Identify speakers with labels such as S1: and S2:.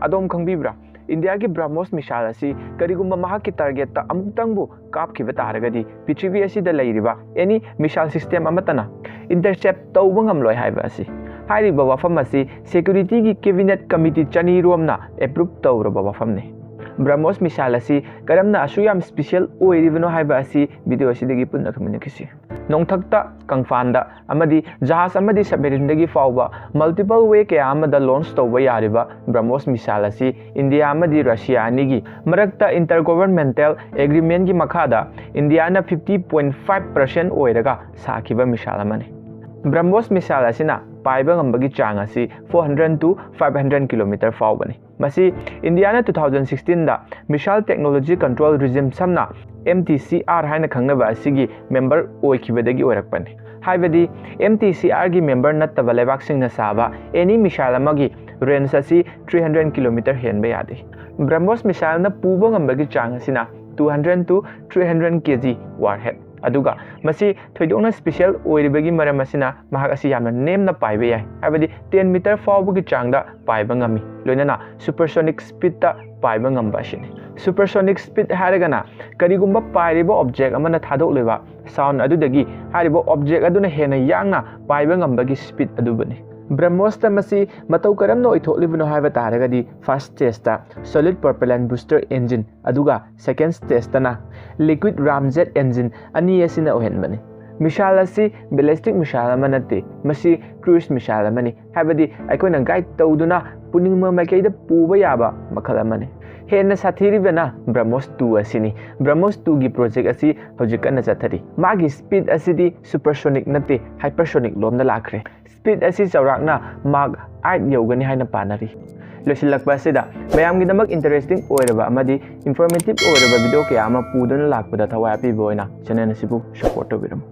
S1: adom khangbibra India ki BRAHMOS missile asi karigumba mahakki target ta amutangbu kapkhiba taragadi Prithvi asida leiriba any missile system amatana intercept tawba ngamloi haiba asi hairiba wafam asi security ki cabinet committee chani romna approve tawraba wafamne BRAHMOS missile asi karamna asuyam special oiribano haiba asi video asidagi punna khaminakisi nongthakta kangfanda amadi jahaz amadi submarine dagi fawba multiple way kaya amada launch tawba yariba BRAHMOS missile asi India amadi Russia anigi marakta intergovernmental agreement gi makhada India na 50.5% oiraga sakhiba missile amani BRAHMOS missile asina paiba ngambagi chang asi 400 to 500 km fawbani masi India na 2016 da missile technology control regime samna MTCR haina khangnaba asigi member oikibadagi oirakpani haibadi MTCR gi member nattaba lebak singna saba any missile amagi range asi 300 km henba yade BRAHMOS missile na puba ngambagi chang asina 200 to 300 kg warhead aduga masi thoidona special oiribagi maram asina mahak asi yamna nemna paibe yai habadi 10 meter fawbugi changda paiba ngami loinana supersonic speed ta paiba ngamba shini supersonic speed haragana karigumba pairiba object amana thadok leba sound adudagi hariba object aduna hena yangna paiba ngambagi speed adubani BRAHMOS ta masi matau karamno itholibno haiba taragadi first stage ta solid propellant booster engine aduga second stage ta na liquid ramjet engine ani asina ohenbani missile asi ballistic missile amanate masi cruise missile amani habadi aikoina guide tawduna puningma maikaida puba yaba makhala amani henna sathiribana BRAHMOS 2 asini BRAHMOS 2 gi project asi hojikana chathari magi speed asidi supersonic nate hypersonic lomna lakhre speed asi chawrakna Mach 8 yogani haina panari losilakba asida mayamgi damak interesting oiraba amadi informative oiraba video kaya ama puduna lakpada thawai api boina channel asibu support to biram